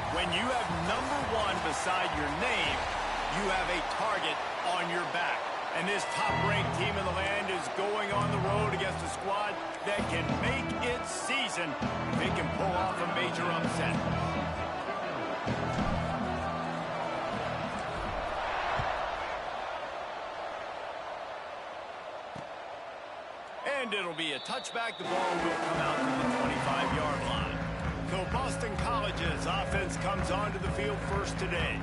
When you have #1 beside your name, you have a target on your back. And this top-ranked team in the land is going on the road against a squad that can make its season if it can pull off a major upset. And it'll be a touchback. The ball will come out to the 25-yard line. So Boston College's offense comes onto the field first today.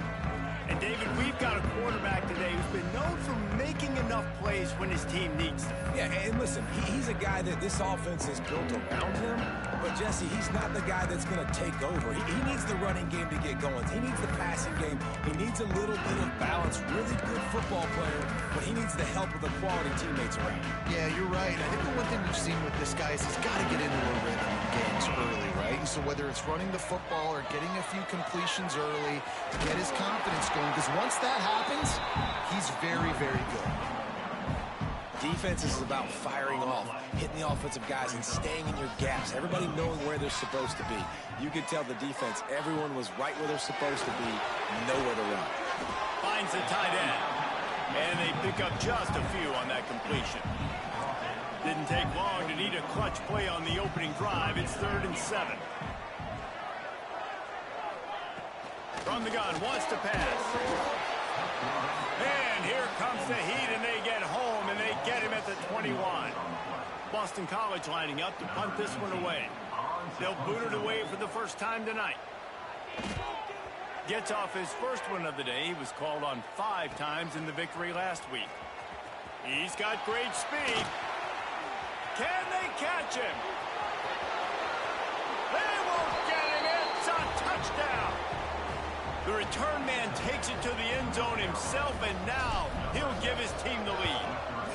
And, David, we've got a quarterback today who's been known for making enough plays when his team needs them. Yeah, and listen, he's a guy that this offense is built around him. But, Jesse, he's not the guy that's going to take over. He needs the running game to get going. He needs the passing game. He needs a little bit of balance. Really good football player, but he needs the help of the quality teammates around him. Yeah, you're right. I think the one thing we've seen with this guy is he's got to get into a rhythm in games early, right? And so whether it's running the football or getting a few completions early to get his confidence going, because once that happens, he's very, very good. Defense is about firing off, hitting the offensive guys, and staying in your gaps. Everybody knowing where they're supposed to be. You could tell the defense, everyone was right where they're supposed to be, nowhere to run. Finds the tight end. And they pick up just a few on that completion. Didn't take long to need a clutch play on the opening drive. It's 3rd and 7. From the gun, wants to pass. And here comes the heat, and they get home, and they get him at the 21. Boston College lining up to punt this one away. They'll boot it away for the first time tonight. Gets off his first one of the day. He was called on 5 times in the victory last week. He's got great speed. Can they catch him? They won't get him. It's a touchdown. The return man takes it to the end zone himself, and now he'll give his team the lead.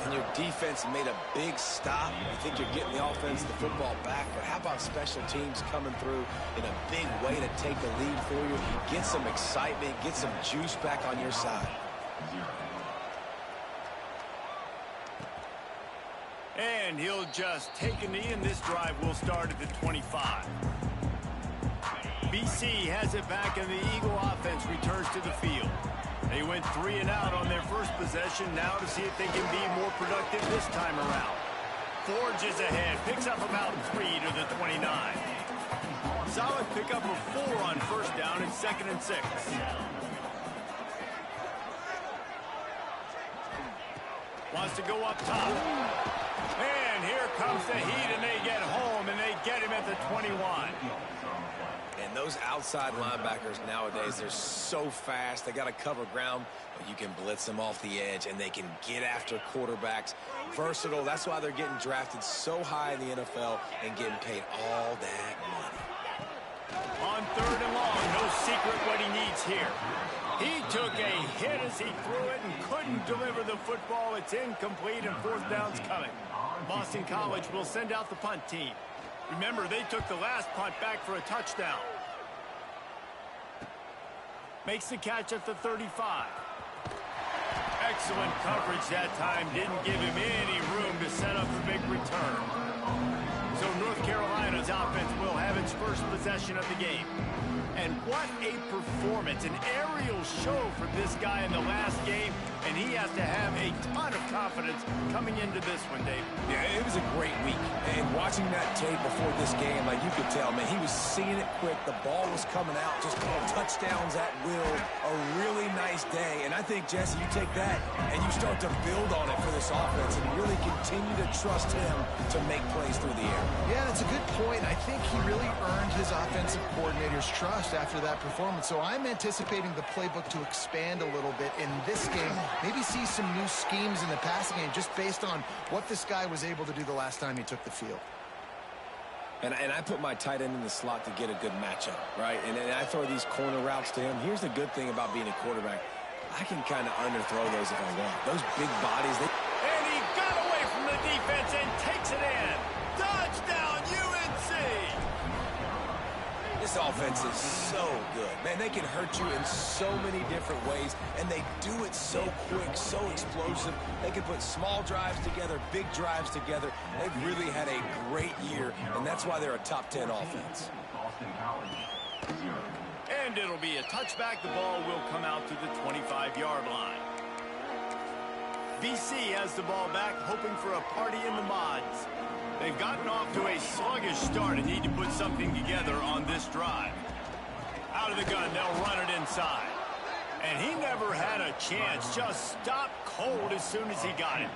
And your defense made a big stop. You think you're getting the offense, the football back, but how about special teams coming through in a big way to take the lead for you? Get some excitement, get some juice back on your side. And he'll just take a knee, and this drive will start at the 25. BC has it back, and the Eagle offense returns to the field. They went 3 and out on their first possession. Now to see if they can be more productive this time around. Forges ahead, picks up about 3 to the 29. Solid pickup of 4 on first down and 2nd and 6. Wants to go up top. And here comes the heat, and they get home, and they get him at the 21. And those outside linebackers nowadays, they're so fast. They got to cover ground, but you can blitz them off the edge, and they can get after quarterbacks. Versatile. That's why they're getting drafted so high in the NFL and getting paid all that money. On 3rd and long, no secret what he needs here. He took a hit as he threw it and couldn't deliver the football. It's incomplete, and 4th down's coming. Boston College will send out the punt team. Remember, they took the last punt back for a touchdown. Makes the catch at the 35. Excellent coverage that time. Didn't give him any room to set up the big return. So North Carolina's offense will have its first possession of the game. And what a performance, an aerial show for this guy in the last game, and he has to have a ton of confidence coming into this one, Dave. Yeah, it was a great week, and watching that tape before this game, like you could tell, man, he was seeing it quick, the ball was coming out, just touchdowns at will, a really nice day, and I think, Jesse, you take that, and you start to build on it for this offense, and really continue to trust him to make plays through the air. Yeah, that's a good point. I think he really earned his offensive coordinator's trust after that performance. So I'm anticipating the playbook to expand a little bit in this game. Maybe see some new schemes in the passing game just based on what this guy was able to do the last time he took the field. And I put my tight end in the slot to get a good matchup, right? And I throw these corner routes to him. Here's the good thing about being a quarterback. I can kind of underthrow those if I want. Those big bodies. And he got away from the defense and takes it in. Touchdown, UNC! This offense is so good. Man, they can hurt you in so many different ways, and they do it so quick, so explosive. They can put small drives together, big drives together. They've really had a great year, and that's why they're a top 10 offense. And And it'll be a touchback. The ball will come out to the 25-yard line. BC has the ball back, hoping for a party in the mods. They've gotten off to a sluggish start and need to put something together on this drive. Out of the gun, they'll run it inside. And he never had a chance, just stopped cold as soon as he got it.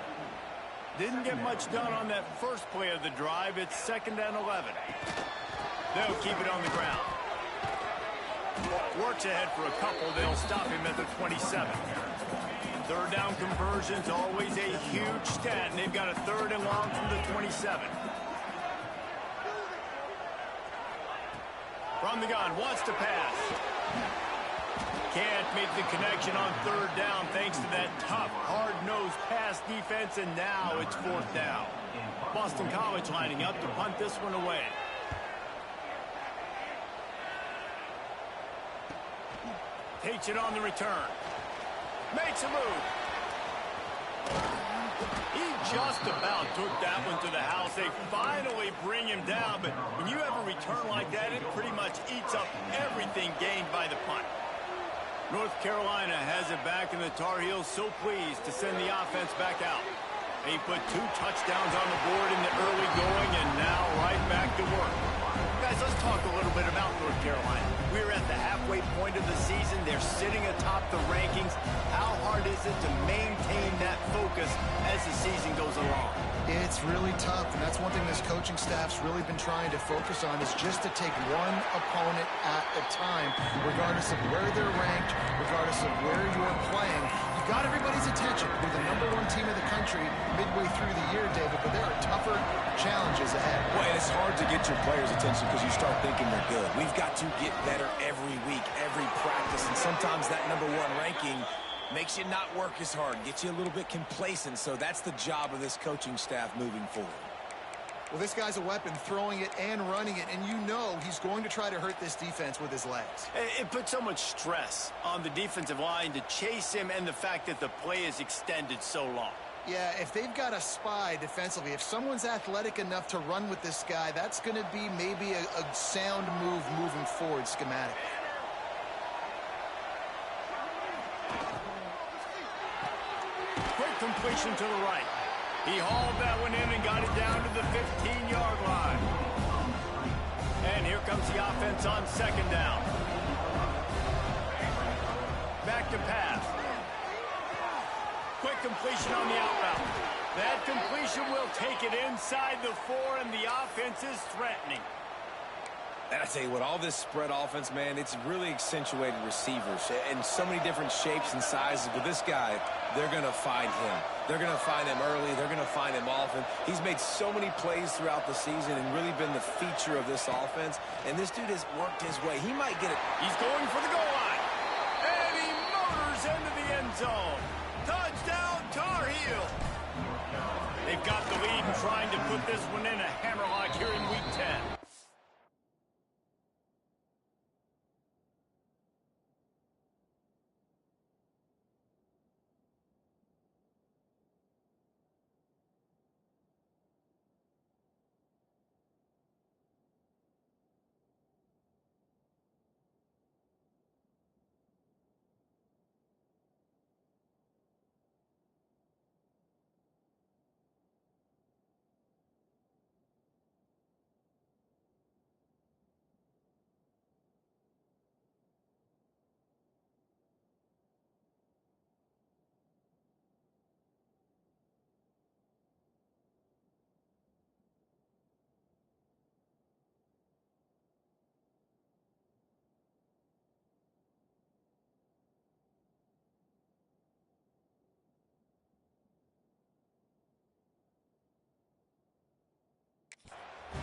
Didn't get much done on that first play of the drive. It's 2nd and 11. They'll keep it on the ground. Works ahead for a couple. They'll stop him at the 27. Third down conversion's always a huge stat, and they've got a 3rd and long from the 27. From the gun, wants to pass. Can't make the connection on 3rd down thanks to that tough, hard-nosed pass defense, and now it's 4th down. Boston College lining up to punt this one away. Takes it on the return. Makes a move. He just about took that one to the house. They finally bring him down, but when you have a return like that, it pretty much eats up everything gained by the punt. North Carolina has it back, and the Tar Heels so pleased to send the offense back out. They put 2 touchdowns on the board in the early going, and now right back to work. Guys, let's talk a little bit about North Carolina. We're at the halfway point of the season. They're sitting atop the rankings. How hard is it to maintain that focus as the season goes along? It's really tough, and that's one thing this coaching staff's really been trying to focus on is just to take one opponent at a time, regardless of where they're ranked, regardless of where you're playing. You got everybody's attention. You're the #1 team in the country midway through the year, David, but there are tougher challenges ahead. Well, and it's hard to get your players' attention because you start thinking they're good. We've got to get better every week, every practice, and sometimes that #1 ranking makes you not work as hard, gets you a little bit complacent, so that's the job of this coaching staff moving forward. Well, this guy's a weapon, throwing it and running it, and you know he's going to try to hurt this defense with his legs. It puts so much stress on the defensive line to chase him, and the fact that the play is extended so long. Yeah, if they've got a spy defensively, if someone's athletic enough to run with this guy, that's going to be maybe a sound move moving forward schematically. Quick completion to the right. He hauled that one in and got it down to the 15-yard line. And here comes the offense on 2nd down. Back to pass. Quick completion on the out route. That completion will take it inside the 4, and the offense is threatening. And I tell you what, all this spread offense, man, it's really accentuated receivers in so many different shapes and sizes. But this guy, they're going to find him. They're going to find him early. They're going to find him often. He's made so many plays throughout the season and really been the feature of this offense. And this dude has worked his way. He might get it. He's going for the goal line. And he motors into the end zone. Touchdown, Tar Heel. They've got the lead and trying to put this one in a hammerlock here in Week 10.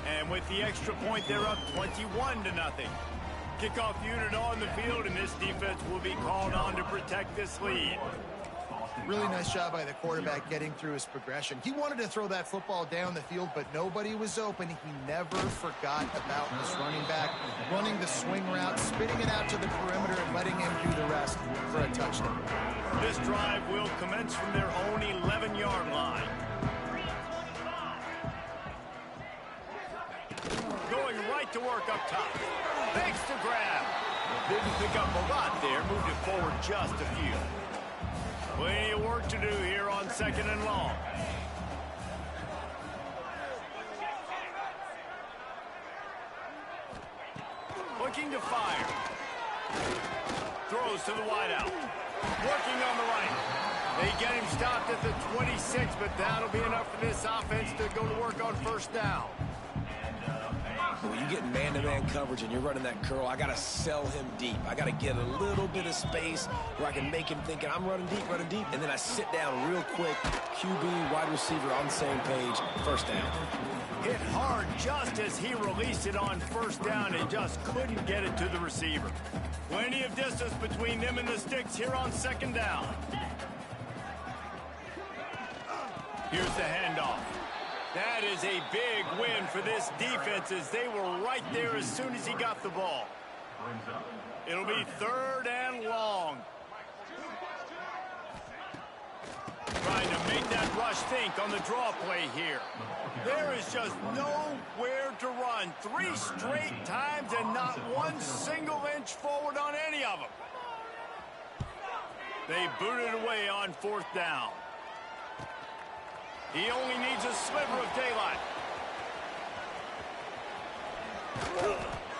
And with the extra point, they're up 21-0. Kickoff unit on the field, and this defense will be called on to protect this lead. Really nice job by the quarterback getting through his progression. He wanted to throw that football down the field, but nobody was open. He never forgot about his running back, running the swing route, spitting it out to the perimeter, and letting him do the rest for a touchdown. This drive will commence from their own 11-yard line. Going right to work up top. Fakes to grab. Didn't pick up a lot there, moved it forward just a few. Plenty of work to do here on 2nd and long. Looking to fire. Throws to the wideout. Working on the right. They get him stopped at the 26, but that'll be enough for this offense to go to work on 1st down. When you get man-to-man coverage and you're running that curl, I got to sell him deep. I got to get a little bit of space where I can make him thinking I'm running deep, and then I sit down real quick. QB, wide receiver on the same page, 1st down. Hit hard just as he released it on 1st down and just couldn't get it to the receiver. Plenty of distance between them and the sticks here on 2nd down. Here's the handoff. That is a big win for this defense as they were right there as soon as he got the ball. It'll be 3rd and long. Trying to make that rush think on the draw play here. There is just nowhere to run. 3 straight times and not one single inch forward on any of them. They booted away on 4th down. He only needs a sliver of daylight.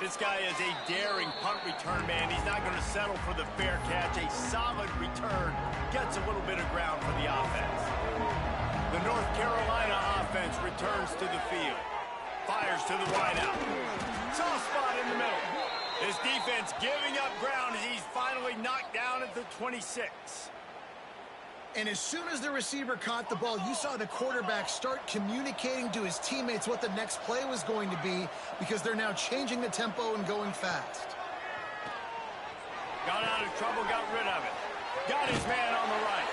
This guy is a daring punt return man. He's not going to settle for the fair catch. A solid return gets a little bit of ground for the offense. The North Carolina offense returns to the field. Fires to the wideout. Soft spot in the middle. His defense giving up ground as he's finally knocked down at the 26. And as soon as the receiver caught the ball, you saw the quarterback start communicating to his teammates what the next play was going to be because they're now changing the tempo and going fast. Got out of trouble, got rid of it. Got his man on the right.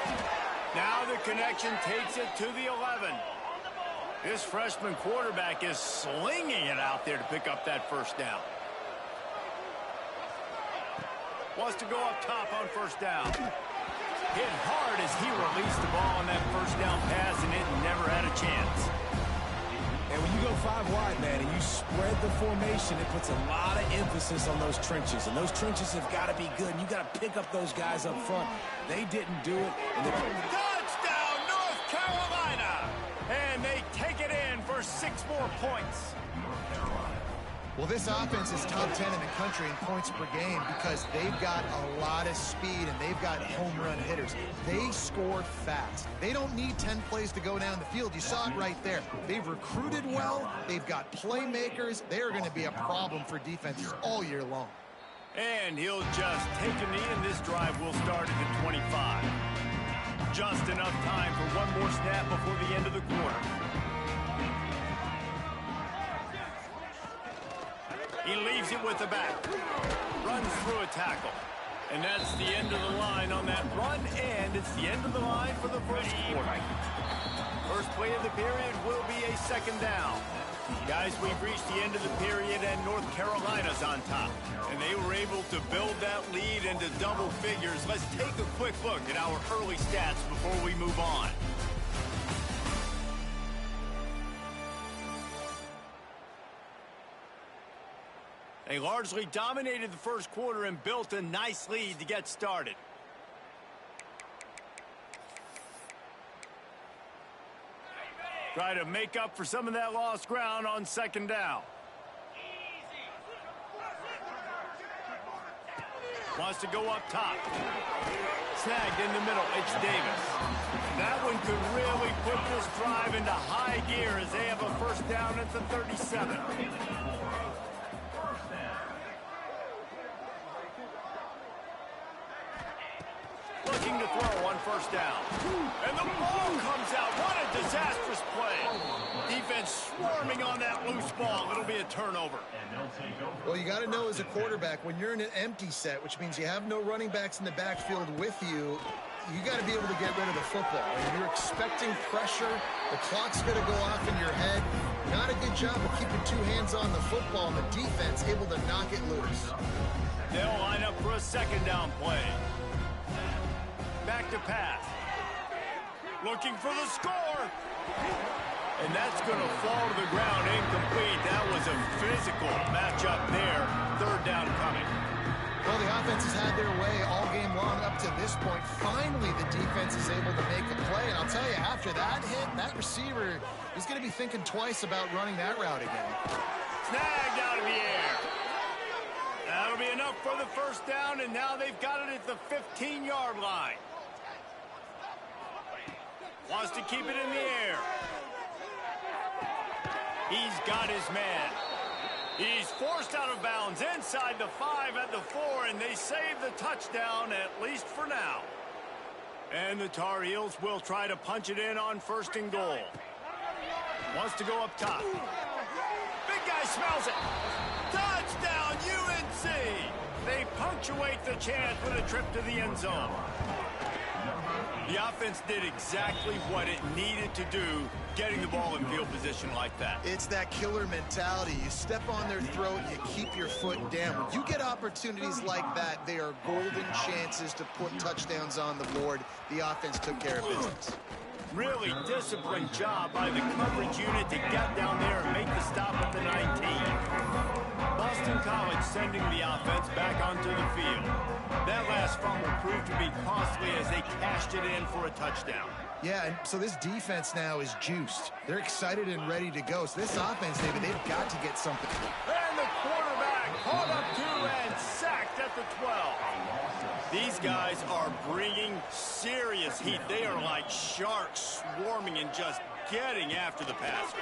Now the connection takes it to the 11. This freshman quarterback is slinging it out there to pick up that 1st down. Wants to go up top on 1st down. Hit hard as he released the ball on that 1st down pass, and it never had a chance. And when you go 5 wide, man, and you spread the formation, it puts a lot of emphasis on those trenches. And those trenches have got to be good. And you got to pick up those guys up front. They didn't do it. And touchdown, North Carolina! And they take it in for 6 more points. Well, this offense is top 10 in the country in points per game because they've got a lot of speed and they've got home run hitters. They score fast. They don't need 10 plays to go down the field. You saw it right there. They've recruited well. They've got playmakers. They are going to be a problem for defenses all year long. And he'll just take a knee, and this drive will start at the 25. Just enough time for one more snap before the end of the quarter. He leaves it with the back. Runs through a tackle. And that's the end of the line on that run, and it's the end of the line for the 1st quarter. First play of the period will be a 2nd down. Guys, we've reached the end of the period, and North Carolina's on top. And they were able to build that lead into double figures. Let's take a quick look at our early stats before we move on. They largely dominated the 1st quarter and built a nice lead to get started. Try to make up for some of that lost ground on 2nd down. Wants to go up top. Snagged in the middle. It's Davis. That one could really put this drive into high gear as they have a 1st down at the 37. Looking to throw on 1st down. And the ball comes out. What a disastrous play. Defense swarming on that loose ball. It'll be a turnover. Well, you got to know as a quarterback, when you're in an empty set, which means you have no running backs in the backfield with you, you got to be able to get rid of the football. And you're expecting pressure. The clock's going to go off in your head. Not a good job of keeping 2 hands on the football, and the defense able to knock it loose. They'll line up for a 2nd down play. Back to pass. Looking for the score. And that's going to fall to the ground incomplete. That was a physical matchup there. 3rd down coming. Well, the offense has had their way all game long up to this point. Finally, the defense is able to make a play. And I'll tell you, after that hit, that receiver is going to be thinking twice about running that route again. Snagged out of the air. That'll be enough for the first down, and now they've got it at the 15-yard line. Wants to keep it in the air. He's got his man. He's forced out of bounds inside the 5 at the 4, and they save the touchdown, at least for now. And the Tar Heels will try to punch it in on 1st and goal. Wants to go up top. Big guy smells it. Touchdown, UNC! They punctuate the chance with a trip to the end zone. The offense did exactly what it needed to do, getting the ball in field position like that. It's that killer mentality. You step on their throat, you keep your foot down. When you get opportunities like that, they are golden chances to put touchdowns on the board. The offense took care of business. Really disciplined job by the coverage unit to get down there and make the stop at the 19. Boston College sending the offense back onto the field. That last fumble proved to be costly as they cashed it in for a touchdown. Yeah, and so this defense now is juiced. They're excited and ready to go. So this offense, David, they've got to get something. And the quarterback caught up to and sacked at the 12. These guys are bringing serious heat. They are like sharks swarming and just getting after the passer.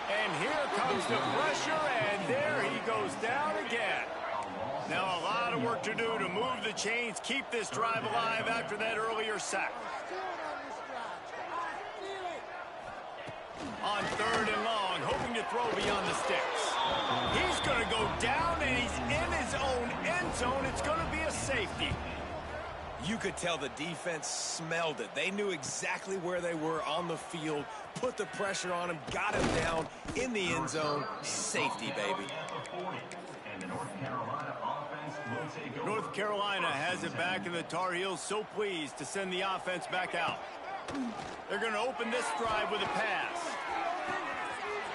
And here comes the pressure, and there he goes down again. Now a lot of work to do to move the chains, keep this drive alive after that earlier sack. On 3rd and long, hoping to throw beyond the sticks. He's going to go down, and he's in his own end zone. It's going to be a safety. You could tell the defense smelled it. They knew exactly where they were on the field, put the pressure on him, got him down in the end zone. Safety, baby. North Carolina has it back, and the Tar Heels so pleased to send the offense back out. They're going to open this drive with a pass.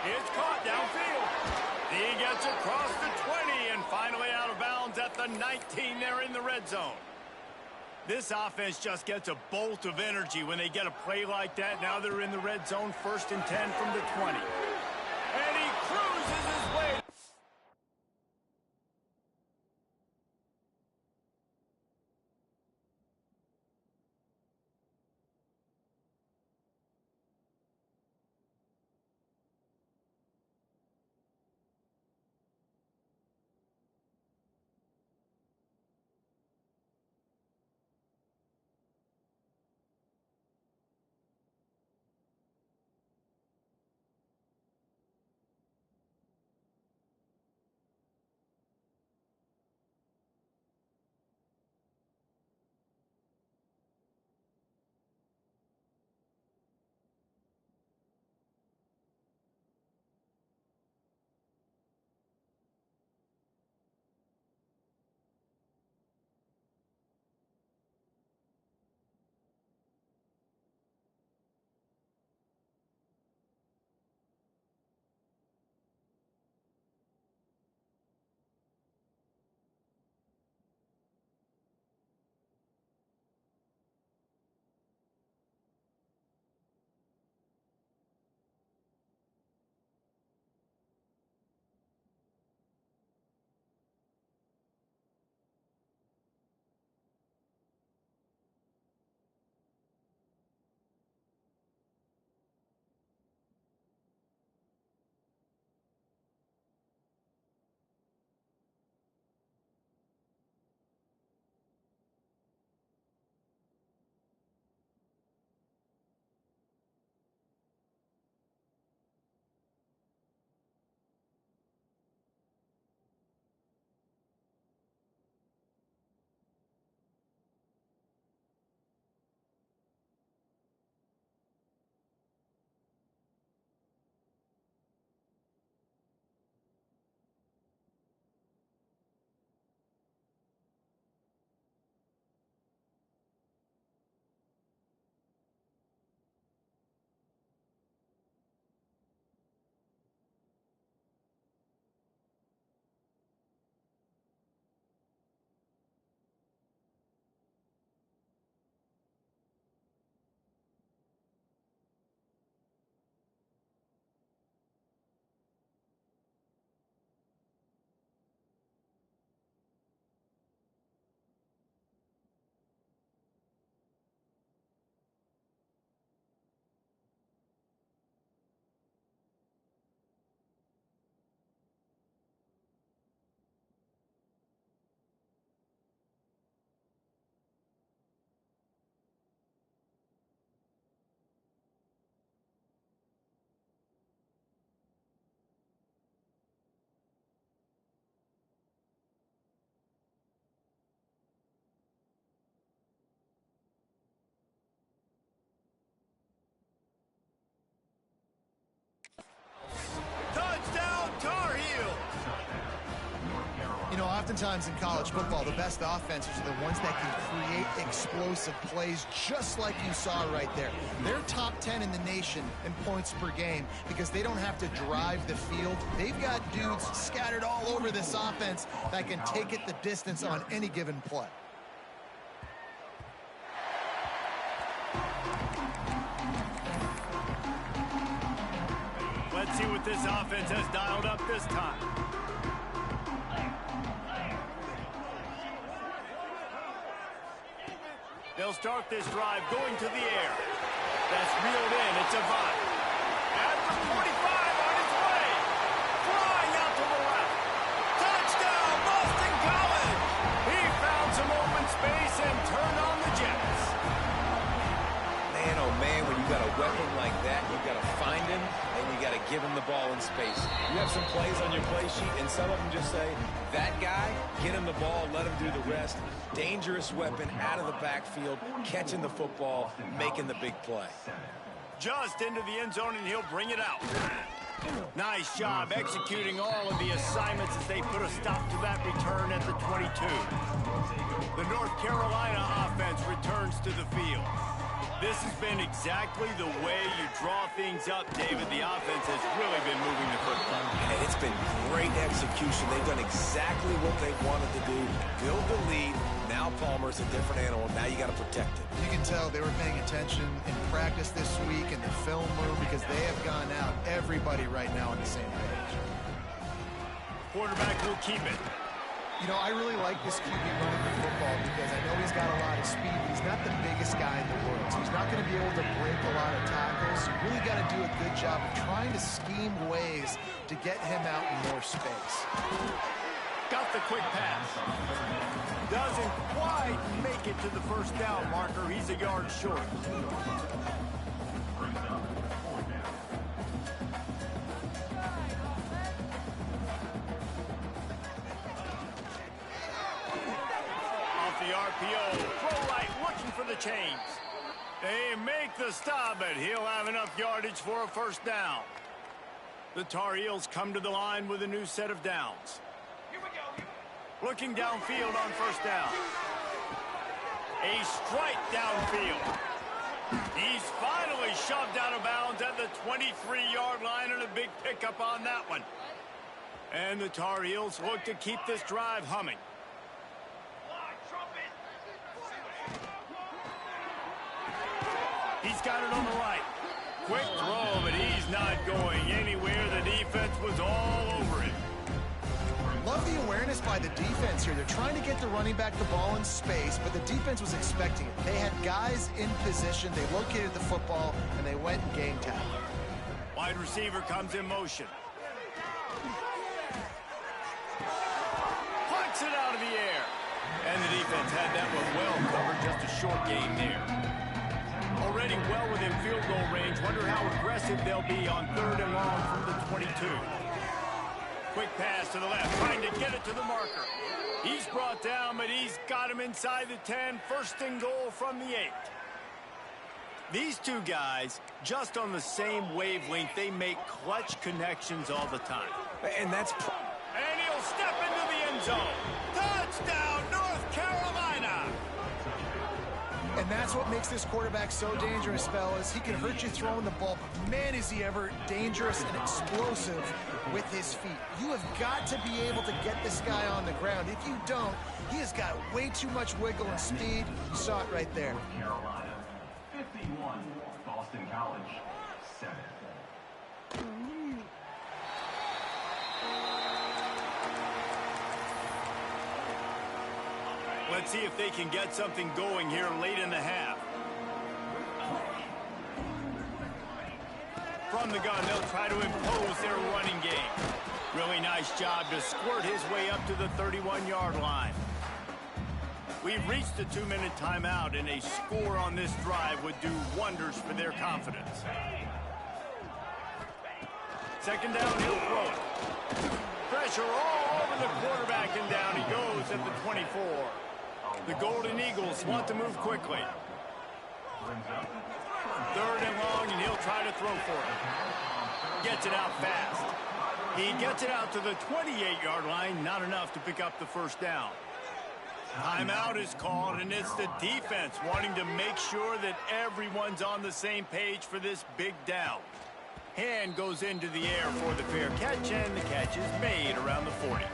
It's caught downfield. He gets across the 20 and finally out of bounds at the 19 there in the red zone. This offense just gets a bolt of energy when they get a play like that. Now they're in the red zone, 1st and 10 from the 20. And he cruises his way. oftentimes in college football, the best offenses are the ones that can create explosive plays just like you saw right there. They're top 10 in the nation in points per game because they don't have to drive the field. They've got dudes scattered all over this offense that can take it the distance on any given play. Let's see what this offense has dialed up this time. They'll start this drive going to the air. That's reeled in. It's Avant. At the 45 on its way. Flying out to the left. Touchdown, Boston College. He found some open space and turned on the Jets. Man, oh man, when you got a weapon like that, you got to find him and you got to give him the ball in space. You have some plays on your play sheet, and some of them just say, that guy, get him the ball, let him do the rest. Dangerous weapon out of the backfield, catching the football, making the big play. Just into the end zone, and he'll bring it out. Nice job executing all of the assignments as they put a stop to that return at the 22. The North Carolina offense returns to the field. This has been exactly the way you draw things up, David. The offense has really been moving the football. And it's been great execution. They've done exactly what they wanted to do. Build the lead. Now Palmer's a different animal. Now you got to protect it. You can tell they were paying attention in practice this week in the film room because they have gone out, everybody right now on the same page. Quarterback will keep it. You know, I really like this QB running the football because I know he's got a lot of speed, but he's not the biggest guy in the world. So he's not going to be able to break a lot of tackles. You really got to do a good job of trying to scheme ways to get him out in more space. Got the quick pass. Doesn't quite make it to the first down marker. He's a yard short. The RPO, throw right, looking for the chains. They make the stop, but he'll have enough yardage for a first down. The Tar Heels come to the line with a new set of downs. Looking downfield on first down. A strike downfield. He's finally shoved out of bounds at the 23-yard line, and a big pickup on that one. And the Tar Heels look to keep this drive humming. He's got it on the right. Quick throw, but he's not going anywhere. The defense was all over it. Love the awareness by the defense here. They're trying to get the running back the ball in space, but the defense was expecting it. They had guys in position. They located the football, and they went and game tackle. Wide receiver comes in motion. Plucks it out of the air. And the defense had that one well covered. Just a short game there. Already well within field goal range. Wonder how aggressive they'll be on 3rd and long from the 22. Quick pass to the left, trying to get it to the marker. He's brought down, but he's got him inside the 10. 1st and goal from the 8. These two guys, just on the same wavelength, they make clutch connections all the time. And that's... And he'll step into the end zone. Touchdown, North Carolina! And that's what makes this quarterback so dangerous, fellas. He can hurt you throwing the ball, but man, is he ever dangerous and explosive with his feet. You have got to be able to get this guy on the ground. If you don't, he has got way too much wiggle and speed. You saw it right there. Carolina, 51, Boston College, 7. Let's see if they can get something going here late in the half. From the gun, they'll try to impose their running game. Really nice job to squirt his way up to the 31-yard line. We've reached the 2-minute timeout, and a score on this drive would do wonders for their confidence. 2nd down, he'll throw it. Pressure all over the quarterback, and down he goes at the 24. The Golden Eagles want to move quickly. 3rd and long, and he'll try to throw for it. Gets it out fast. He gets it out to the 28-yard line, not enough to pick up the first down. Timeout is called, and it's the defense wanting to make sure that everyone's on the same page for this big down. Hand goes into the air for the fair catch, and the catch is made around the 40.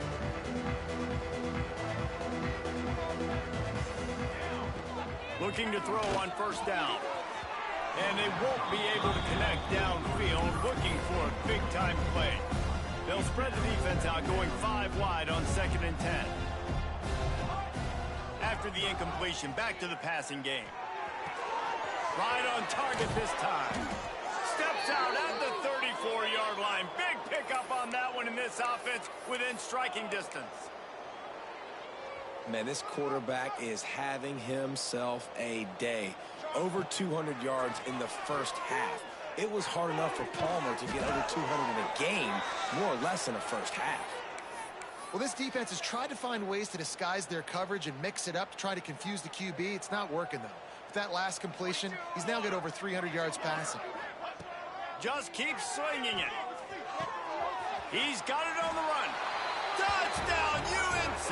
Looking to throw on first down. And they won't be able to connect downfield, looking for a big-time play. They'll spread the defense out, going 5 wide on 2nd and 10. After the incompletion, back to the passing game. Right on target this time. Steps out at the 34-yard line. Big pickup on that one in this offense within striking distance. Man, this quarterback is having himself a day. Over 200 yards in the first half. It was hard enough for Palmer to get over 200 in a game, more or less in the first half. Well, this defense has tried to find ways to disguise their coverage and mix it up to try to confuse the QB. It's not working, though. With that last completion, he's now got over 300 yards passing. Just keeps slinging it. He's got it on the run. Touchdown, UNC!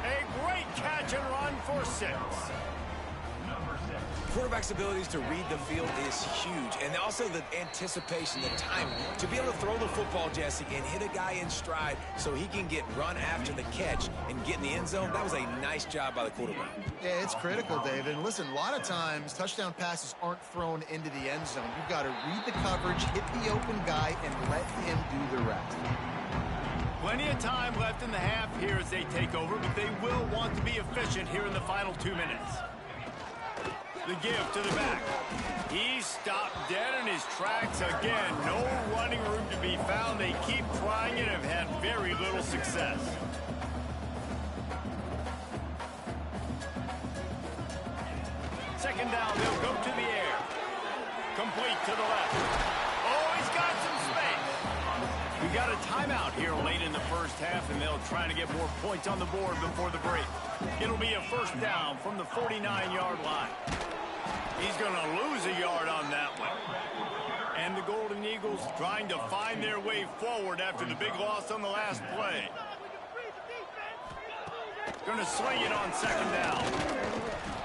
A great catch and run for 6. Quarterback's abilities to read the field is huge, and also the anticipation, the timing. To be able to throw the football, Jesse, and hit a guy in stride so he can get run after the catch and get in the end zone, that was a nice job by the quarterback. Yeah, it's critical, David. And listen, a lot of times, touchdown passes aren't thrown into the end zone. You've got to read the coverage, hit the open guy, and let him do the rest. Plenty of time left in the half here as they take over, but they will want to be efficient here in the final 2 minutes. The give to the back. He's stopped dead in his tracks again. No running room to be found. They keep trying and have had very little success. Second down, they'll go to the air. Complete to the left. Oh, he's got some space. We got a timeout here late in the first half, and they'll try to get more points on the board before the break. It'll be a first down from the 49-yard line. He's going to lose a yard on that one. And the Golden Eagles trying to find their way forward after the big loss on the last play. Going to sling it on second down.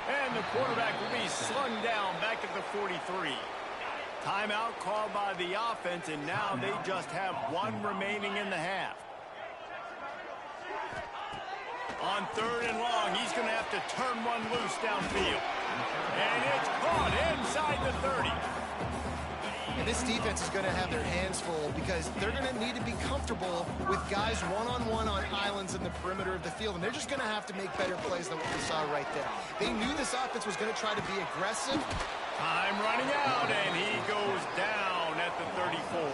And the quarterback will be slung down back at the 43. Timeout called by the offense, and now they just have 1 remaining in the half. On 3rd and long, he's going to have to turn one loose downfield. And it's caught inside the 30. And this defense is going to have their hands full because they're going to need to be comfortable with guys one-on-one on islands in the perimeter of the field. And they're just going to have to make better plays than what we saw right there. They knew this offense was going to try to be aggressive. Time running out, and he goes down at the 34.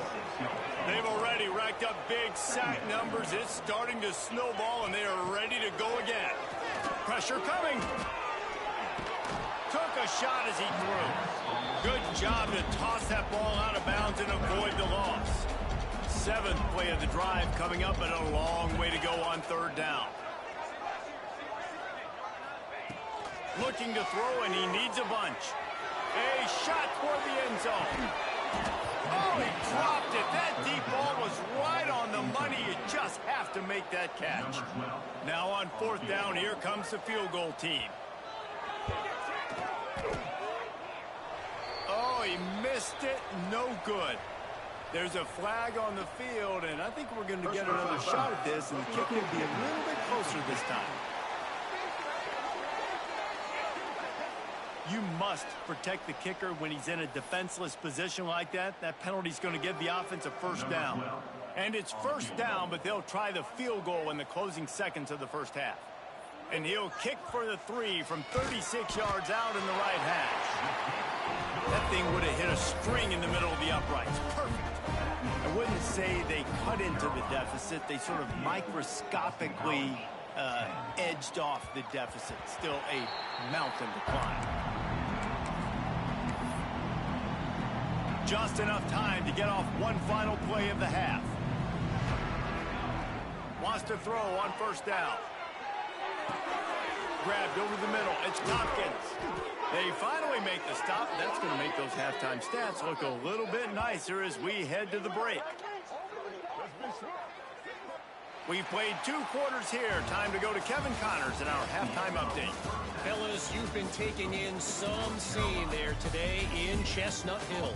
They've already racked up big sack numbers. It's starting to snowball, and they are ready to go again. Pressure coming. Took a shot as he threw. Good job to toss that ball out of bounds and avoid the loss. 7th play of the drive coming up, and a long way to go on 3rd down. Looking to throw, and he needs a bunch. A shot toward the end zone. Oh, he dropped it. That deep ball was right on the money. You just have to make that catch. Now on 4th down, here comes the field goal team. Oh, he missed it. No good. There's a flag on the field, and I think we're going to get another shot at this, and the kick will be a little bit closer this time. You must protect the kicker when he's in a defenseless position like that. That penalty's going to give the offense a first down. And it's first down, but they'll try the field goal in the closing seconds of the first half. And he'll kick for the 3 from 36 yards out in the right hash. That thing would have hit a string in the middle of the uprights. Perfect. I wouldn't say they cut into the deficit. They sort of microscopically edged off the deficit. Still a mountain to climb. Just enough time to get off one final play of the half. Wants to throw on first down. Grabbed over the middle. It's Tompkins. They finally make the stop. That's going to make those halftime stats look a little bit nicer as we head to the break. We've played 2 quarters here. Time to go to Kevin Connors in our halftime update. Fellas, you've been taking in some scene there today in Chestnut Hill.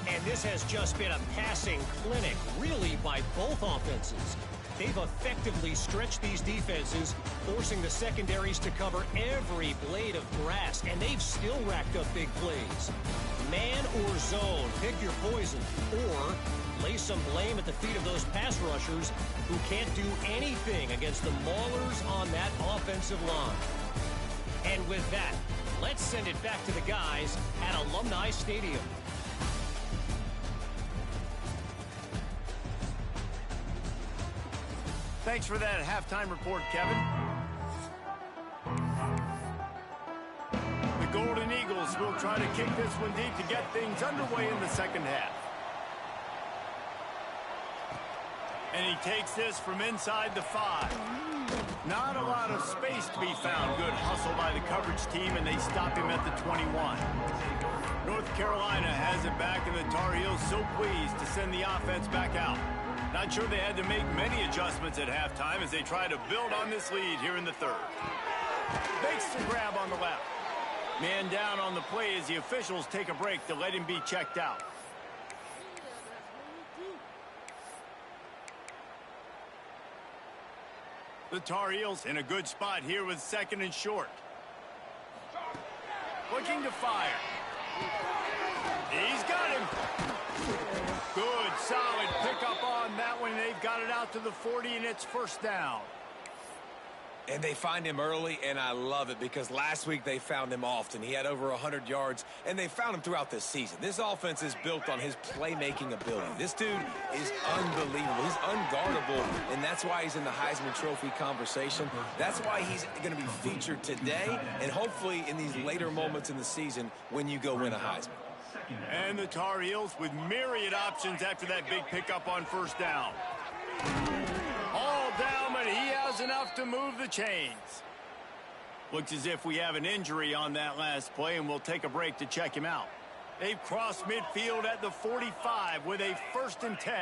And this has just been a passing clinic, really, by both offenses. They've effectively stretched these defenses, forcing the secondaries to cover every blade of grass, and they've still racked up big plays. Man or zone, pick your poison, or lay some blame at the feet of those pass rushers who can't do anything against the maulers on that offensive line. And with that, let's send it back to the guys at Alumni Stadium. Thanks for that halftime report, Kevin. The Golden Eagles will try to kick this one deep to get things underway in the second half. And he takes this from inside the 5. Not a lot of space to be found. Good hustle by the coverage team, and they stop him at the 21. North Carolina has it back, and the Tar Heels so pleased to send the offense back out. Not sure they had to make many adjustments at halftime as they try to build on this lead here in the 3rd. Makes the grab on the left. Man down on the play as the officials take a break to let him be checked out. The Tar Heels in a good spot here with 2nd and short. Looking to fire. He's got him. Good, solid pickup on that one. They've got it out to the 40, and it's first down. And they find him early, and I love it because last week they found him often. He had over 100 yards, and they found him throughout this season. This offense is built on his playmaking ability. This dude is unbelievable. He's unguardable, and that's why he's in the Heisman Trophy conversation. That's why he's going to be featured today and hopefully in these later moments in the season when you go win a Heisman. And the Tar Heels with myriad options after that big pickup on first down. All down, but he has enough to move the chains. Looks as if we have an injury on that last play, and we'll take a break to check him out. They've crossed midfield at the 45 with a 1st and 10.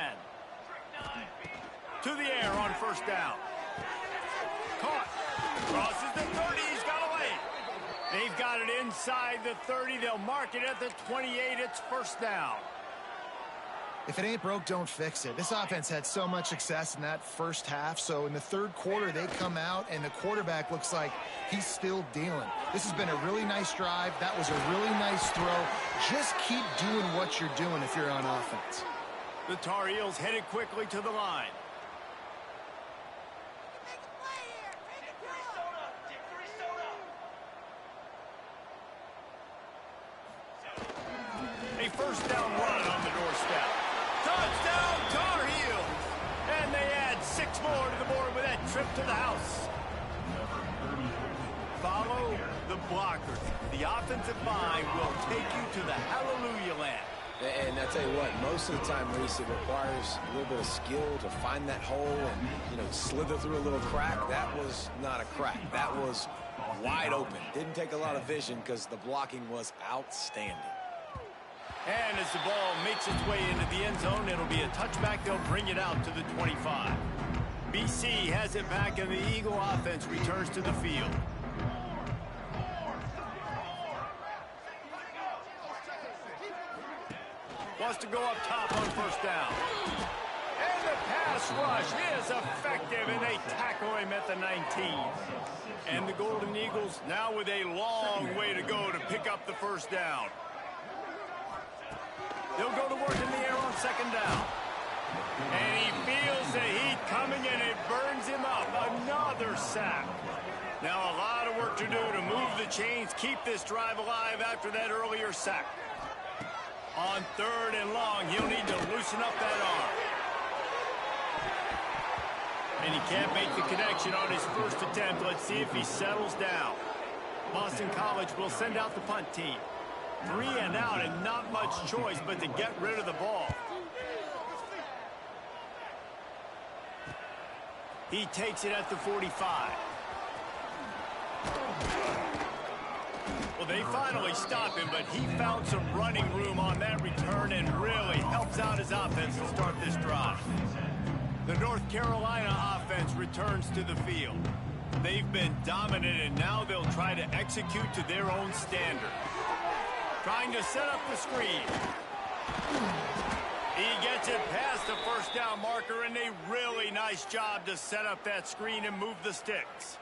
To the air on first down. Caught. Crosses the 30. He's got away. They've got it inside the 30. They'll mark it at the 28. It's first down. If it ain't broke, don't fix it. This offense had so much success in that first half, so in the 3rd quarter, they come out, and the quarterback looks like he's still dealing. This has been a really nice drive. That was a really nice throw. Just keep doing what you're doing if you're on offense. The Tar Heels headed quickly to the line. A first down run on the doorstep. Touchdown, Tar Heels! And they add 6 more to the board with that trip to the house. Follow the blockers. The offensive line will take you to the hallelujah land. And I tell you what, most of the time, Reese, it requires a little bit of skill to find that hole and, slither through a little crack. That was not a crack. That was wide open. Didn't take a lot of vision because the blocking was outstanding. And as the ball makes its way into the end zone, it'll be a touchback. They'll bring it out to the 25. BC has it back, and the Eagle offense returns to the field. Wants to go up top on first down. And the pass rush is effective, and they tackle him at the 19. And the Golden Eagles now with a long way to go to pick up the first down. They'll go to work in the air on second down. And he feels the heat coming, and it burns him up. Another sack. Now a lot of work to do to move the chains, keep this drive alive after that earlier sack. On 3rd and long, he'll need to loosen up that arm. And he can't make the connection on his first attempt. Let's see if he settles down. Boston College will send out the punt team. 3 and out, and not much choice but to get rid of the ball. He takes it at the 45. Well, they finally stop him, but he found some running room on that return and really helps out his offense to start this drive. The North Carolina offense returns to the field. They've been dominant, and now they'll try to execute to their own standard. Trying to set up the screen. He gets it past the first down marker, and a really nice job to set up that screen and move the sticks.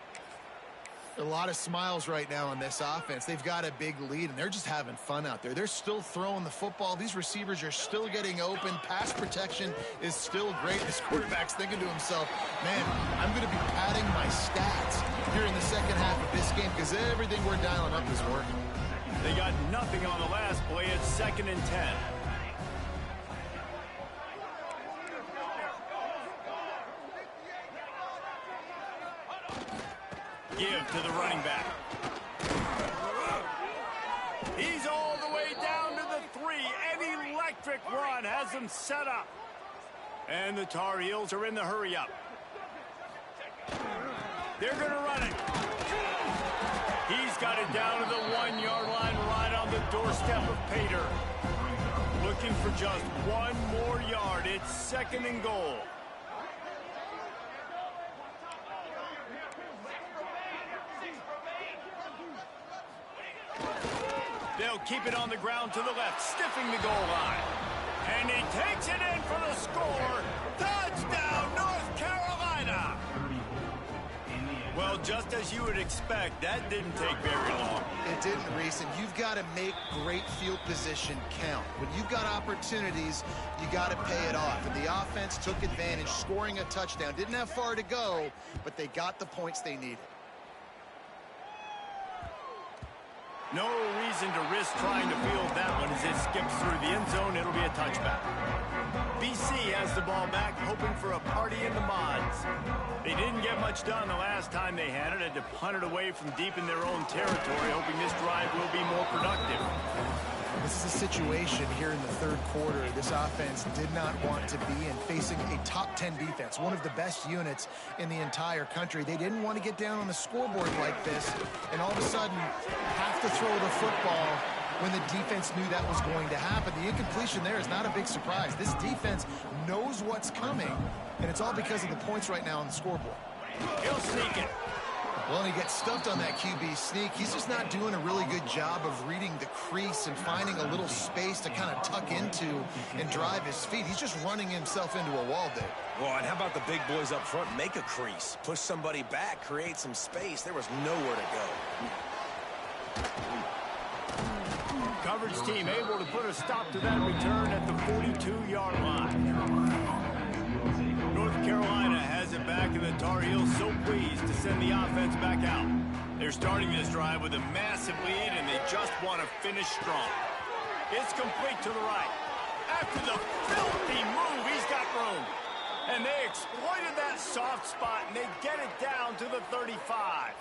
A lot of smiles right now on this offense. They've got a big lead, and they're just having fun out there. They're still throwing the football. These receivers are still getting open. Pass protection is still great. This quarterback's thinking to himself, man, I'm going to be padding my stats here in the second half of this game because everything we're dialing up is working. They got nothing on the last play. It's 2nd and 10. Give to the running back. He's all the way down to the 3. An electric run has him set up. And the Tar Heels are in the hurry-up. They're going to run it. He's got it down to the 1-yard line right on the doorstep of Pater. Looking for just one more yard. It's 2nd and goal. They'll keep it on the ground to the left, stiffing the goal line. And he takes it in for the score. Touchdown, North Carolina! Well, just as you would expect, that didn't take very long. It didn't, Reese, and you've got to make great field position count. When you've got opportunities, you got to pay it off. And the offense took advantage, scoring a touchdown. Didn't have far to go, but they got the points they needed. No reason to risk trying to field that one as it skips through the end zone. It'll be a touchback. BC has the ball back, hoping for a party in the mods. They didn't get much done the last time they had it. Had to punt it away from deep in their own territory, hoping this drive will be more productive. This is a situation here in the third quarter this offense did not want to be in, facing a top 10 defense, one of the best units in the entire country. They didn't want to get down on the scoreboard like this and all of a sudden have to throw the football when the defense knew that was going to happen. The incompletion there is not a big surprise. This defense knows what's coming, and it's all because of the points right now on the scoreboard. He'll sneak it. Well, and he gets stuffed on that QB sneak. He's just not doing a really good job of reading the crease and finding a little space to kind of tuck into and drive his feet. He's just running himself into a wall, Dave. Well, and how about the big boys up front? Make a crease. Push somebody back. Create some space. There was nowhere to go. Coverage team able to put a stop to that return at the 42-yard line. North Carolina has it back, and the Tar Heels so pleased to send the offense back out. They're starting this drive with a massive lead, and they just want to finish strong. It's complete to the right. After the filthy move, he's got room. And they exploited that soft spot, and they get it down to the 35.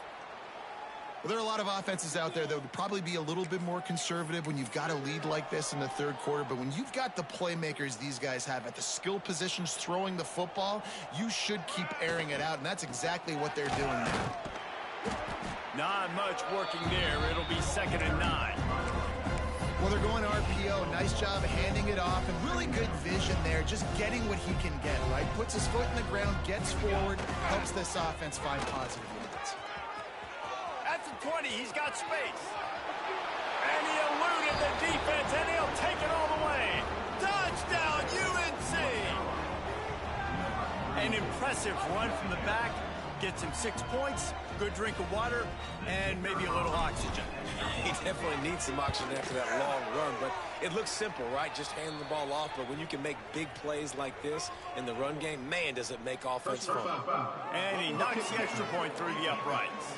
Well, there are a lot of offenses out there that would probably be a little bit more conservative when you've got a lead like this in the third quarter. But when you've got the playmakers these guys have at the skill positions throwing the football, you should keep airing it out. And that's exactly what they're doing now. Not much working there. It'll be 2nd and 9. Well, they're going RPO. Nice job handing it off. And really good vision there. Just getting what he can get, right? Puts his foot in the ground, gets forward, helps this offense find positive units. At the 20, he's got space. And he eluded the defense, and he'll take it all the way. Touchdown, UNC! An impressive run from the back. Gets him 6 points, good drink of water, and maybe a little oxygen. He definitely needs some oxygen after that long run, but it looks simple, right? Just handing the ball off, but when you can make big plays like this in the run game, man, does it make offense fun. And he knocks the extra point through the uprights.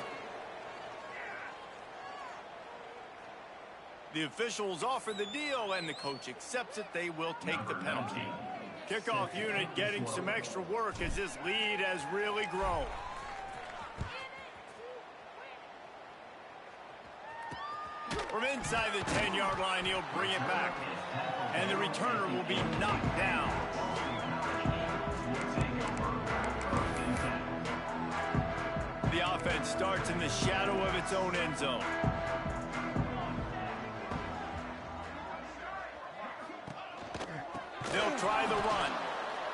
The officials offer the deal, and the coach accepts it. They will take the penalty. Kickoff unit getting some extra work as this lead has really grown. From inside the 10-yard line, he'll bring it back. And the returner will be knocked down. The offense starts in the shadow of its own end zone. They'll try the run.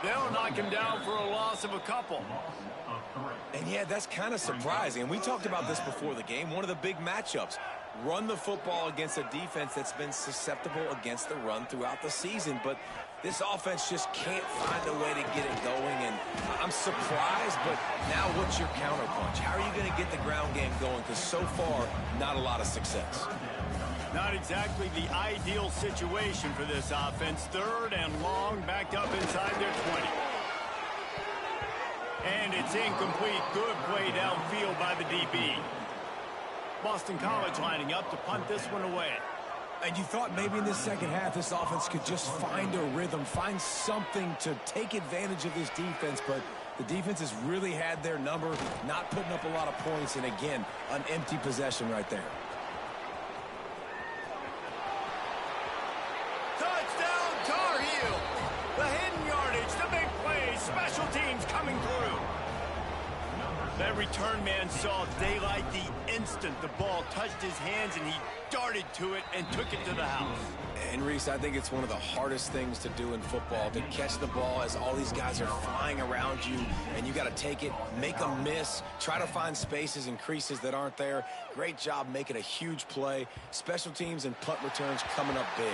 They'll knock him down for a loss of a couple. And yeah, that's kind of surprising. And we talked about this before the game. One of the big matchups. Run the football against a defense that's been susceptible against the run throughout the season. But this offense just can't find a way to get it going. And I'm surprised, but now what's your counterpunch? How are you going to get the ground game going? Because so far, not a lot of success. Not exactly the ideal situation for this offense. 3rd and long, backed up inside their 20. And it's incomplete. Good play downfield by the DB. Boston College lining up to punt this one away. And you thought maybe in the second half this offense could just find a rhythm, find something to take advantage of this defense, but the defense has really had their number, not putting up a lot of points, and again, an empty possession right there. Touchdown, Tar Heel! The hidden yardage, the big play, special teams coming through. That return man saw daylight the instant the ball touched his hands, and he darted to it and took it to the house. And Reese, I think it's one of the hardest things to do in football, to catch the ball as all these guys are flying around you, and you got to take it, make them miss, try to find spaces and creases that aren't there. Great job making a huge play. Special teams and punt returns coming up big.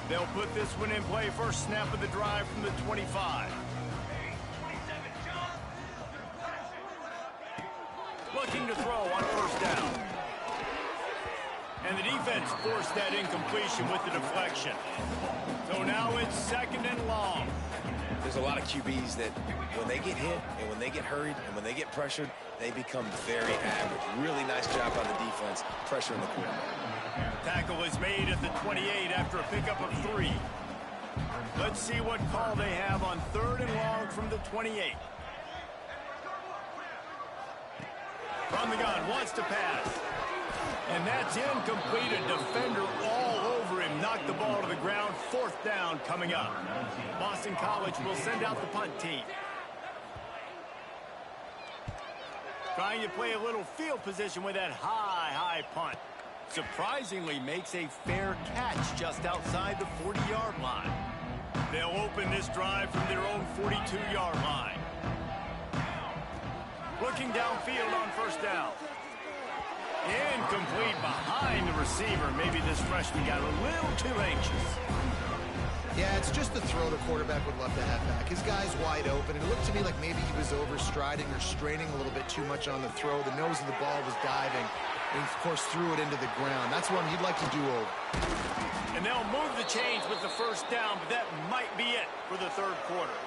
They'll put this one in play. First snap of the drive from the 25. Looking to throw on first down. And the defense forced that incompletion with the deflection. So now it's 2nd and long. There's a lot of QBs that when they get hit and when they get hurried and when they get pressured, they become very average. Really nice job by the defense, pressuring the quarterback. Tackle is made at the 28 after a pickup of 3. Let's see what call they have on 3rd and long from the 28. From the gun, wants to pass. And that's incomplete. A defender all over him. Knocked the ball to the ground. 4th down coming up. Boston College will send out the punt team. Trying to play a little field position with that high punt. Surprisingly makes a fair catch just outside the 40-yard line. They'll open this drive from their own 42-yard line. Looking downfield on first down. Incomplete behind the receiver. Maybe this freshman got a little too anxious. Yeah, it's just the throw the quarterback would love to have back. His guy's wide open. It looked to me like maybe he was overstriding or straining a little bit too much on the throw. The nose of the ball was diving. And, of course, threw it into the ground. That's one he'd like to do over. And they'll move the chains with the first down, but that might be it for the 3rd quarter.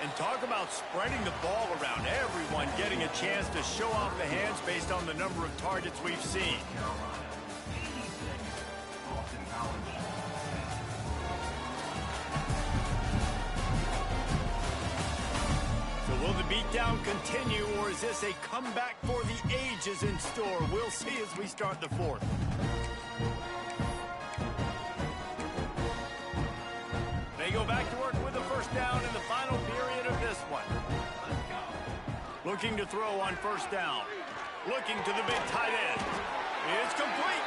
And talk about spreading the ball around. Everyone getting a chance to show off the hands based on the number of targets we've seen. So will the beatdown continue, or is this a comeback for the ages in store? We'll see as we start the 4th. They go back to work with a first down in the final period of this one. Looking to throw on first down. Looking to the big tight end. It's complete.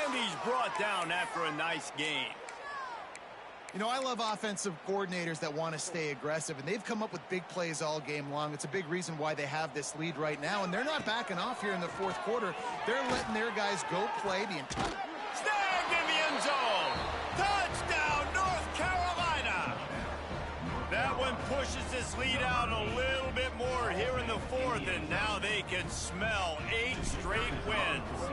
And he's brought down after a nice gain. You know, I love offensive coordinators that want to stay aggressive, and they've come up with big plays all game long. It's a big reason why they have this lead right now, and they're not backing off here in the 4th quarter. They're letting their guys go play the entire... Snagged in the end zone. Touchdown, North Carolina. That one pushes this lead out a little bit more here in the 4th, and now they can smell 8 straight wins.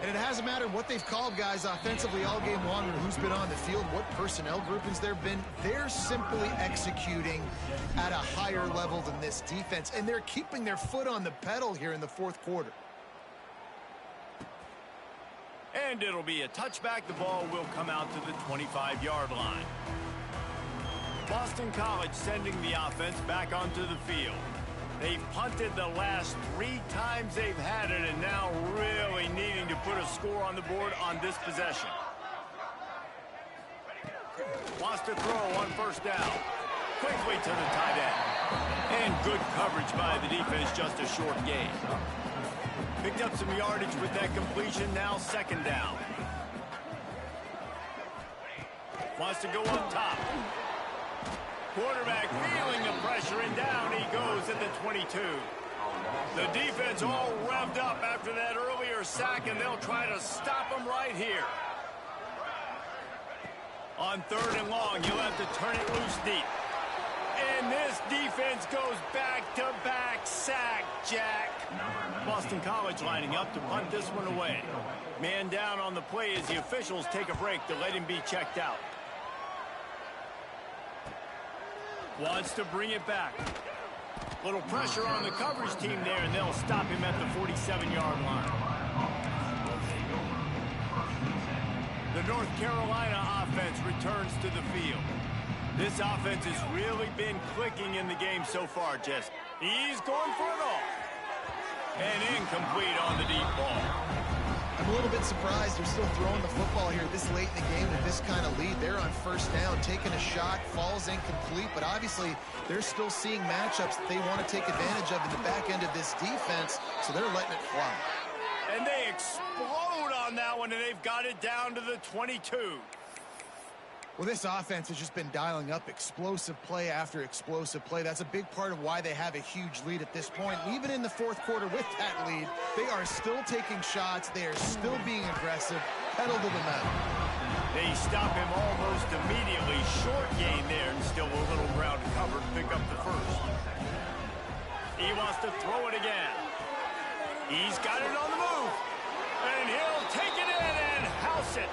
And it hasn't mattered what they've called guys offensively all game long or who's been on the field, what personnel groupings there have been. They're simply executing at a higher level than this defense, and they're keeping their foot on the pedal here in the 4th quarter. And it'll be a touchback. The ball will come out to the 25-yard line. Boston College sending the offense back onto the field. They've punted the last 3 times they've had it, and now really needing to put a score on the board on this possession. Wants to throw on first down. Quickly to the tight end. And good coverage by the defense, just a short gain. Picked up some yardage with that completion. Now second down. Wants to go up top. Quarterback feeling the pressure, and down he goes at the 22. The defense all revved up after that earlier sack, and they'll try to stop him right here. On third and long, you'll have to turn it loose deep. And this defense goes back-to-back sack, Jack. Boston College lining up to punt this one away. Man down on the play as the officials take a break to let him be checked out. Wants to bring it back. Little pressure on the coverage team there, and they'll stop him at the 47-yard line. The North Carolina offense returns to the field. This offense has really been clicking in the game so far, Jess. He's going for it all. And incomplete on the deep ball. I'm a little bit surprised they're still throwing the football here this late in the game with this kind of lead. They're on first down, taking a shot, falls incomplete, but obviously they're still seeing matchups that they want to take advantage of in the back end of this defense, so they're letting it fly. And they explode on that one, and they've got it down to the 22. Well, this offense has just been dialing up explosive play after explosive play. That's a big part of why they have a huge lead at this point. Even in the fourth quarter with that lead, they are still taking shots. They are still being aggressive. Pedal to the metal. They stop him almost immediately. Short gain there, and still a little ground to cover to pick up the first. He wants to throw it again. He's got it on the move. And he'll take it in and house it.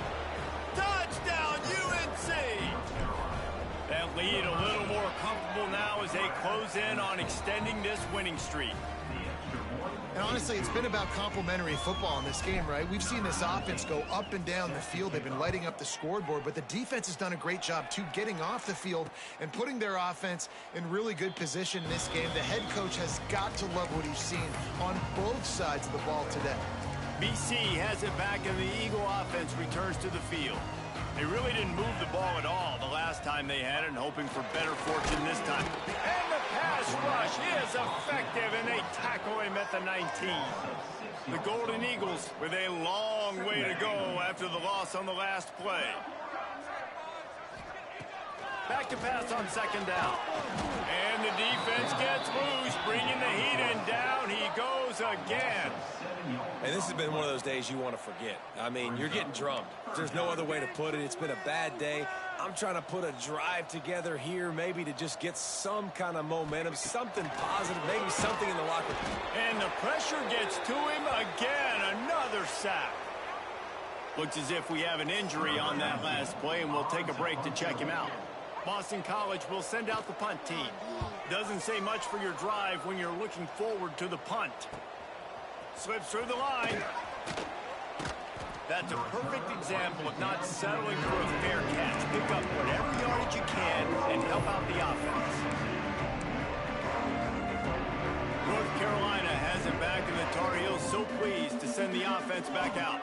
Touchdown, UNC! That lead a little more comfortable now as they close in on extending this winning streak. And honestly, it's been about complementary football in this game, right? We've seen this offense go up and down the field. They've been lighting up the scoreboard, but the defense has done a great job, too, getting off the field and putting their offense in really good position in this game. The head coach has got to love what he's seen on both sides of the ball today. BC has it back, and the Eagle offense returns to the field. They really didn't move the ball at all the last time they had it, and hoping for better fortune this time. And the pass rush is effective, and they tackle him at the 19. The Golden Eagles with a long way to go after the loss on the last play. Back to pass on second down. And the defense gets loose, bringing the heat, and down he goes again. And this has been one of those days you want to forget. I mean, you're getting drummed. There's no other way to put it. It's been a bad day. I'm trying to put a drive together here, maybe to just get some kind of momentum, something positive, maybe something in the locker room. And the pressure gets to him again. Another sack. Looks as if we have an injury on that last play, and we'll take a break to check him out. Boston College will send out the punt team. Doesn't say much for your drive when you're looking forward to the punt. Slips through the line. That's a perfect example of not settling for a fair catch. Pick up whatever yardage you can and help out the offense. North Carolina has it back, and the Tar Heels so pleased to send the offense back out.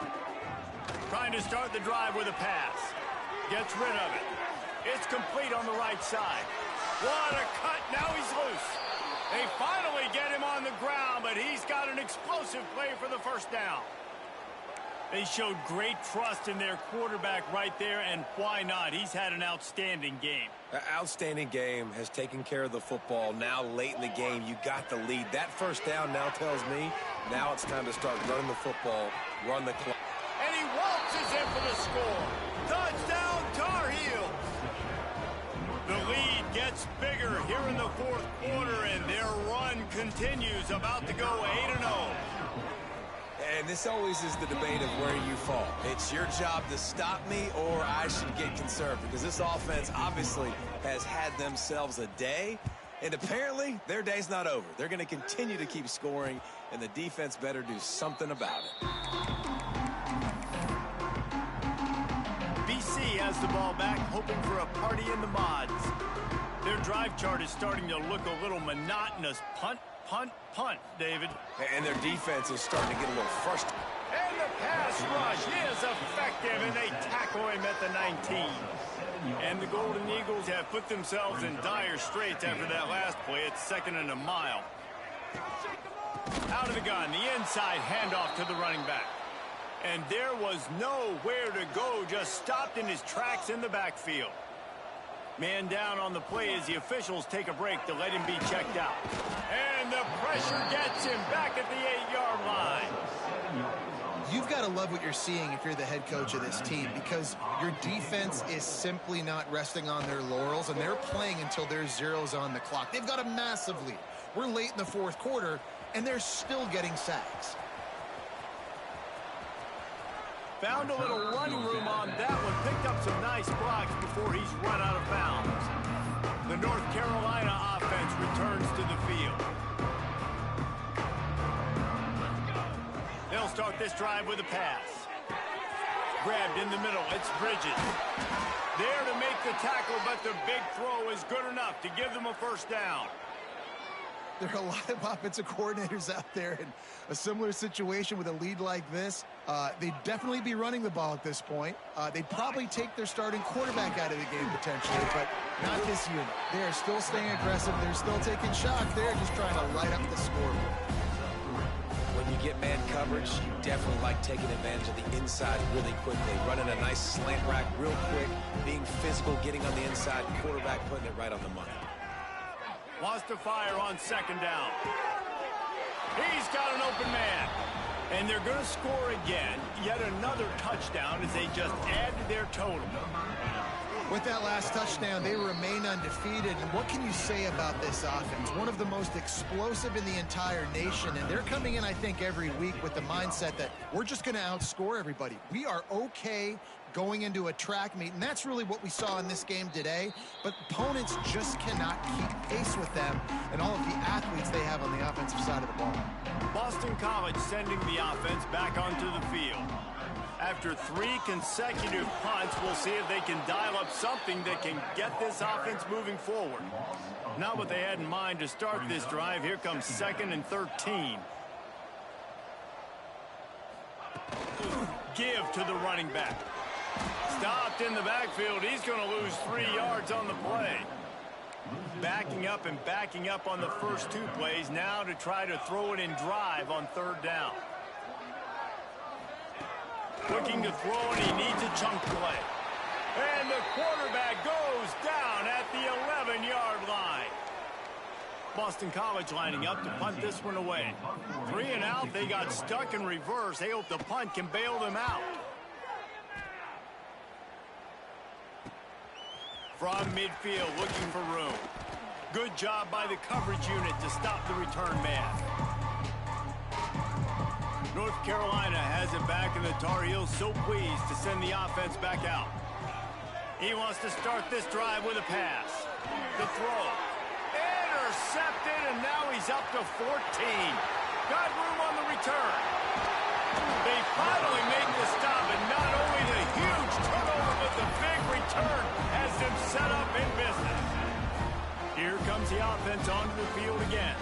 Trying to start the drive with a pass. Gets rid of it. It's complete on the right side. What a cut. Now he's loose. They finally get him on the ground, but he's got an explosive play for the first down. They showed great trust in their quarterback right there, and why not? He's had an outstanding game. An outstanding game, has taken care of the football. Now late in the game, you got the lead. That first down now tells me now it's time to start running the football, run the clock. And he waltzes in for the score. Touchdown, Tar Heels. The lead gets bigger here in the fourth quarter, and their run continues, about to go 8-0. And this always is the debate of where you fall. It's your job to stop me, or I should get conserved, because this offense obviously has had themselves a day, and apparently their day's not over. They're going to continue to keep scoring, and the defense better do something about it. BC has the ball back, hoping for a party in the mods. Their drive chart is starting to look a little monotonous. Punt, punt, punt, David. And their defense is starting to get a little frustrated. And the pass rush is effective, and they tackle him at the 19. And the Golden Eagles have put themselves in dire straits after that last play. It's 2nd and a mile. Out of the gun, the inside handoff to the running back. And there was nowhere to go, just stopped in his tracks in the backfield. Man down on the play as the officials take a break to let him be checked out. And the pressure gets him back at the 8-yard line. You've got to love what you're seeing if you're the head coach of this team, because your defense is simply not resting on their laurels, and they're playing until there's zeros on the clock. They've got a massive lead. We're late in the fourth quarter, and they're still getting sacks. Found a little running room on that one. Picked up some nice blocks before he's run out of bounds. The North Carolina offense returns to the field. They'll start this drive with a pass. Grabbed in the middle. It's Bridges. There to make the tackle, but the big throw is good enough to give them a first down. There are a lot of offensive coordinators out there in a similar situation with a lead like this. They'd definitely be running the ball at this point. They'd probably take their starting quarterback out of the game potentially, but not this unit. They are still staying aggressive. They're still taking shots. They're just trying to light up the scoreboard. When you get man coverage, you definitely like taking advantage of the inside really quickly. Running a nice slant rack real quick, being physical, getting on the inside, quarterback putting it right on the money. Wants to fire on second down. He's got an open man. And they're going to score again. Yet another touchdown as they just add to their total. With that last touchdown, they remain undefeated. And what can you say about this offense? One of the most explosive in the entire nation. And they're coming in, I think, every week with the mindset that we're just going to outscore everybody. We are okay going into a track meet, and that's really what we saw in this game today. But opponents just cannot keep pace with them and all of the athletes they have on the offensive side of the ball. Boston College sending the offense back onto the field. After 3 consecutive punts, we'll see if they can dial up something that can get this offense moving forward. Not what they had in mind to start this drive. Here comes 2nd and 13. Give to the running back. Stopped in the backfield. He's going to lose 3 yards on the play. Backing up and backing up on the first 2 plays now to try to throw it in drive on 3rd down. Looking to throw, and he needs a chunk play. And the quarterback goes down at the 11-yard line. Boston College lining up to punt this one away. 3 and out. They got stuck in reverse. They hope the punt can bail them out. From midfield, looking for room. Good job by the coverage unit to stop the return man. North Carolina has it back, and the Tar Heels so pleased to send the offense back out. He wants to start this drive with a pass. The throw. Intercepted, and now he's up to 14. Got room on the return. They finally make the stop, and not only the huge turnover, but the big return has them set up in business. Here comes the offense onto the field again.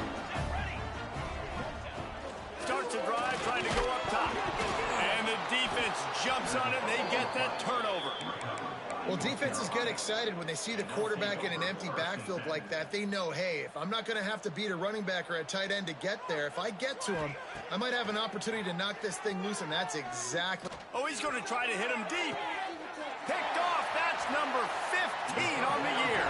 Starts a drive, trying to go up top. And the defense jumps on it, and they get that turnover. Well, defenses get excited when they see the quarterback in an empty backfield like that. They know, hey, if I'm not going to have to beat a running back or a tight end to get there, if I get to him, I might have an opportunity to knock this thing loose, and that's exactly... Oh, he's going to try to hit him deep. Picked off. That's number 15 on the year.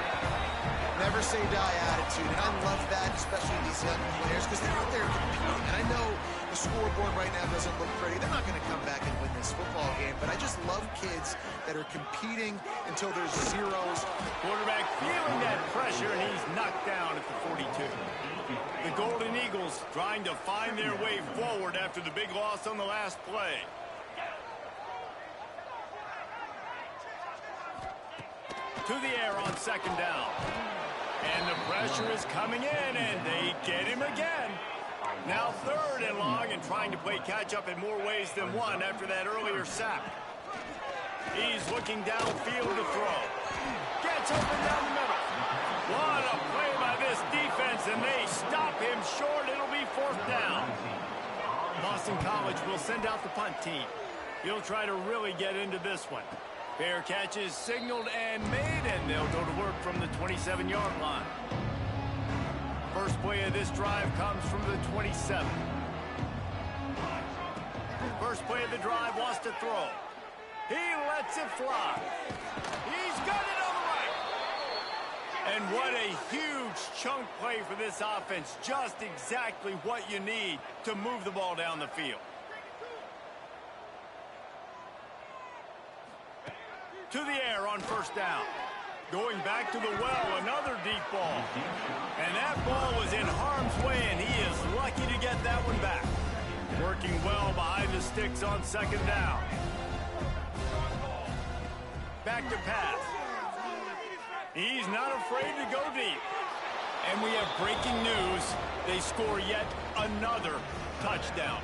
Never say die attitude, and I love that, especially these young players, because they're out there competing. And I know the scoreboard right now doesn't look pretty. They're not going to come back and win this football game, but I just love kids that are competing until there's zeros. Quarterback feeling that pressure, and he's knocked down at the 42. The Golden Eagles trying to find their way forward after the big loss on the last play. To the air on 2nd down. And the pressure is coming in, and they get him again. Now 3rd and long, and trying to play catch-up in more ways than one after that earlier sack. He's looking downfield to throw. Gets open down the middle. What a play by this defense, and they stop him short. It'll be 4th down. Boston College will send out the punt team. He'll try to really get into this one. Fair catch is signaled and made, and they'll go to work from the 27-yard line. First play of this drive comes from the 27. First play of the drive wants to throw. He lets it fly. He's got it on the right. And what a huge chunk play for this offense. Just exactly what you need to move the ball down the field. To the air on first down. Going back to the well, another deep ball. And that ball was in harm's way, and he is lucky to get that one back. Working well behind the sticks on second down. Back to pass. He's not afraid to go deep. And we have breaking news. They score yet another touchdown.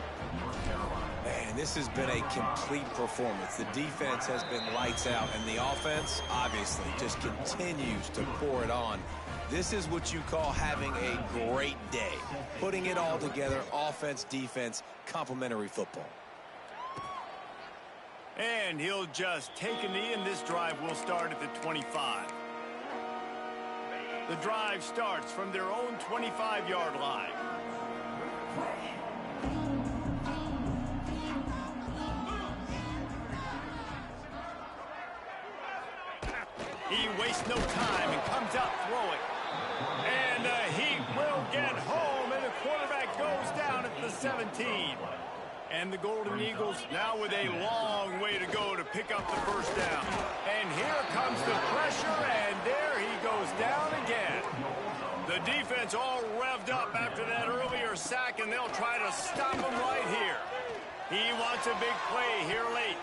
Man, this has been a complete performance. The defense has been lights out, and the offense, obviously, just continues to pour it on. This is what you call having a great day. Putting it all together, offense, defense, complementary football. And he'll just take a knee, and this drive will start at the 25. The drive starts from their own 25-yard line. He wastes no time and comes out throwing. And he will get home, and the quarterback goes down at the 17. And the Golden Eagles now with a long way to go to pick up the first down. And here comes the pressure, and there he goes down again. The defense all revved up after that earlier sack, and they'll try to stop him right here. He wants a big play here late.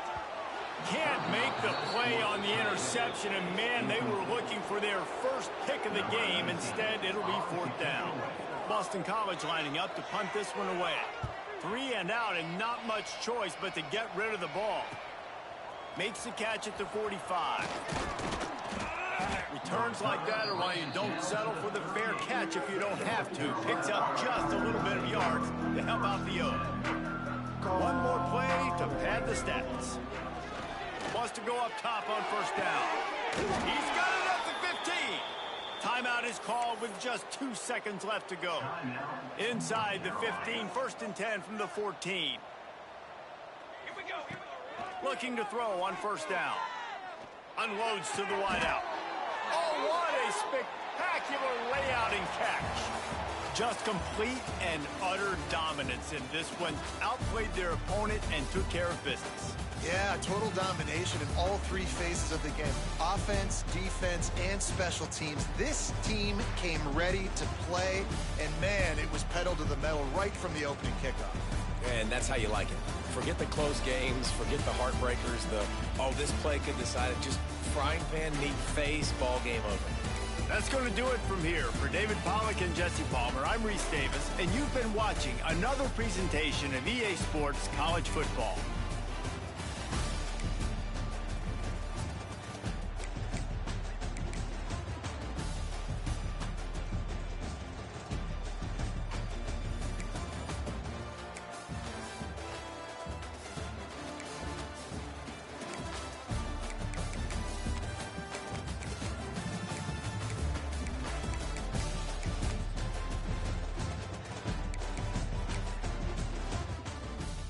Can't make the play on the interception, and man, they were looking for their first pick of the game. Instead, it'll be fourth down. Boston College lining up to punt this one away. 3 and out, and not much choice but to get rid of the ball. Makes the catch at the 45. Returns like that are why you don't settle for the fair catch if you don't have to. Picks up just a little bit of yards to help out the O. One more play to pad the stats. Wants to go up top on first down. He's got it at the 15. Timeout is called with just 2 seconds left to go. Inside the 15, first and 10 from the 14. Looking to throw on first down. Unloads to the wideout. Oh, what a spectacular layout and catch. Just complete and utter dominance in this one. Outplayed their opponent and took care of business. Yeah, total domination in all three phases of the game. Offense, defense, and special teams. This team came ready to play, and man, it was pedal to the metal right from the opening kickoff. And that's how you like it. Forget the close games, forget the heartbreakers, this play could decide it. Just frying pan, neat face, ball game over. That's going to do it from here. For David Pollack and Jesse Palmer, I'm Reese Davis, and you've been watching another presentation of EA Sports College Football.